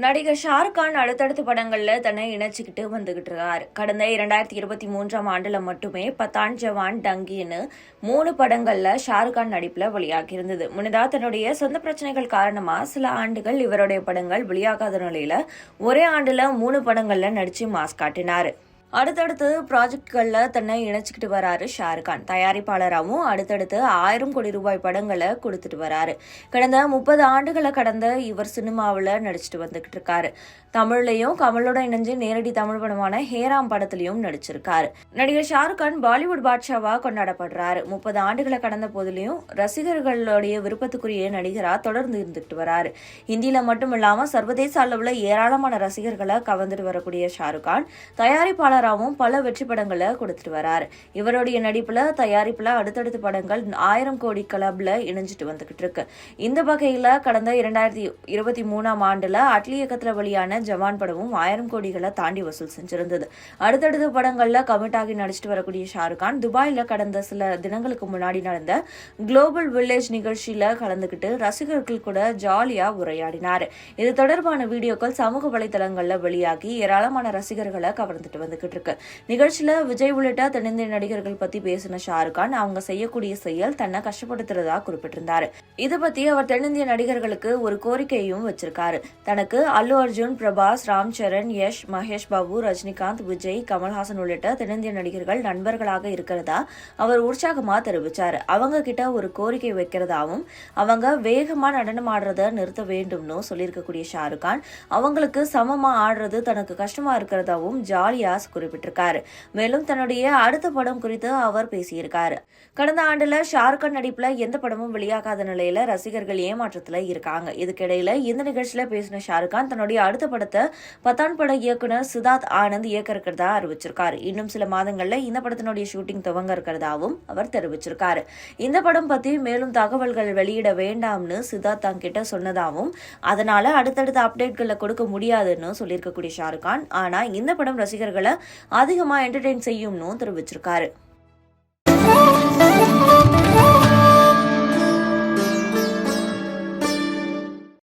நடிகர் ஷாருக் கான் அடுத்தடுத்த படங்கள்ல தன்னை இணைச்சிக்கிட்டு வந்துகிட்டு இருக்காரு. கடந்த 2023ஆம் ஆண்டுல மட்டுமே பத்தான், ஜவான், டங்கின்னு 3 படங்கள்ல ஷாருக் கான் நடிப்புல வெளியாகி இருந்தது. முன்னதா தன்னுடைய சொந்த பிரச்சனைகள் காரணமா சில ஆண்டுகள் இவருடைய படங்கள் வெளியாகாத நிலையில ஒரே ஆண்டுல 3 படங்கள்ல நடிச்சு மாஸ் காட்டினாரு. அடுத்தடுத்து ப்ராஜெக்ட்கள்ல தன்னை இணைச்சிக்கிட்டு வராரு ஷாருக் கான். தயாரிப்பாளராகவும் அடுத்தடுத்து 1000 கோடி ரூபாய் படங்களை கொடுத்துட்டு வராரு. கடந்த 30 ஆண்டுகளை கடந்த இவர் சினிமாவில் நடிச்சிட்டு வந்துகிட்டு இருக்காரு. தமிழ்லையும் கமலோட இணைஞ்சு நேரடி தமிழ் படமான ஹேராம் படத்திலையும் நடிச்சிருக்காரு. நடிகர் ஷாருக் கான் பாலிவுட் பாட்ஷாவா கொண்டாடப்படுறாரு. 30 ஆண்டுகளை கடந்த போதிலையும் ரசிகர்களுடைய விருப்பத்துக்குரிய நடிகரா தொடர்ந்து இருந்துகிட்டு வராரு. இந்தியில மட்டும் இல்லாம சர்வதேச அளவுல ஏராளமான ரசிகர்களை கவர்ந்துட்டு வரக்கூடிய ஷாருக் கான் தயாரிப்பாளர் பல வெற்றி படங்களை கொடுத்துட்டு வராரு. இவருடைய நடிப்புல தயாரிப்புல அடுத்தடுத்த படங்கள் 1000 கோடி கிளப்ல இணைஞ்சிட்டு வந்துகிட்டு இருக்கு. இந்த வகையில கடந்த 2023ஆம் ஆண்டுல அட்லி இயக்கத்துல வெளியான ஜவான் படமும் 1000 கோடிகளை தாண்டி வசூல் செஞ்சிருந்தது. அடுத்தடுத்த படங்கள்ல கமிட் ஆகி நடிச்சிட்டு வரக்கூடிய ஷாருக் கான் துபாயில கடந்த சில தினங்களுக்கு முன்னாடி நடந்த குளோபல் வில்லேஜ் நிகழ்ச்சியில கலந்துகிட்டு ரசிகர்கள் கூட ஜாலியா உரையாடினாரு. இது தொடர்பான வீடியோக்கள் சமூக வலைதளங்கள்ல வெளியாகி ஏராளமான ரசிகர்களை கவர்ந்துட்டு வந்துகிட்டு இருக்கு. நிகழ்ச்சியில விஜய் உள்ளிட்ட தென்னிந்திய நடிகர்கள் பத்தி பேசின ஷாருக் கான் அவங்க செய்யக்கூடிய செயல் தன்னை கஷ்டப்படுத்துறதா குறிப்பிட்டிருந்தாரு. இது பத்தி அவர் தென்னிந்திய நடிகர்களுக்கு ஒரு கோரிக்கையும் வச்சிருக்காரு. தனக்கு அல்லு அர்ஜுன், பிரபாஸ், ராம் சரண், யஷ், மகேஷ் பாபு, ரஜினிகாந்த், விஜய், கமல்ஹாசன் உள்ளிட்ட தென்னிந்திய நடிகர்கள் நண்பர்களாக இருக்கிறதா அவர் உற்சாகமா தெரிவிச்சாரு. அவங்க கிட்ட ஒரு கோரிக்கை வைக்கிறதாவும் அவங்க வேகமா நடனம் ஆடுறத நிறுத்த வேண்டும்னு சொல்லியிருக்கக்கூடிய ஷாருக் கான் அவங்களுக்கு சமமா ஆடுறது தனக்கு கஷ்டமா இருக்கிறதாவும் ஜாலியா குறிப்பிட்டிருக்காரு. மேலும் தன்னுடைய அடுத்த படம் குறித்து அவர் பேசியிருக்காரு. கடந்த ஆண்டுல ஷாருக் கான் நடிப்புல எந்த படமும் வெளியாகாத நிலையில ரசிகர்கள் ஏமாற்றத்துல இருக்காங்க. இதுக்கிடையில இந்த நிகழ்ச்சியில பேசின ஷாருக் கான் தன்னுடைய அடுத்த படத்தை பத்தான் பட இயக்குனர் சித்தார்த் ஆனந்த் இயக்க இருக்கிறதா அறிவிச்சிருக்காரு. இன்னும் சில மாதங்கள்ல இந்த படத்தினுடைய ஷூட்டிங் துவங்க இருக்கிறதாவும் அவர் தெரிவிச்சிருக்காரு. இந்த படம் பத்தி மேலும் தகவல்கள் வெளியிட வேண்டாம்னு சித்தார்த் தங்கிட்ட சொன்னதாகவும் அதனால அடுத்தடுத்த அப்டேட்களை கொடுக்க முடியாதுன்னு சொல்லியிருக்கக்கூடிய ஷாருக் கான் ஆனா இந்த படம் ரசிகர்களை அதிகமா என்டர்டெயின் செய்யும்னு தெரிவிச்சிருக்காரு.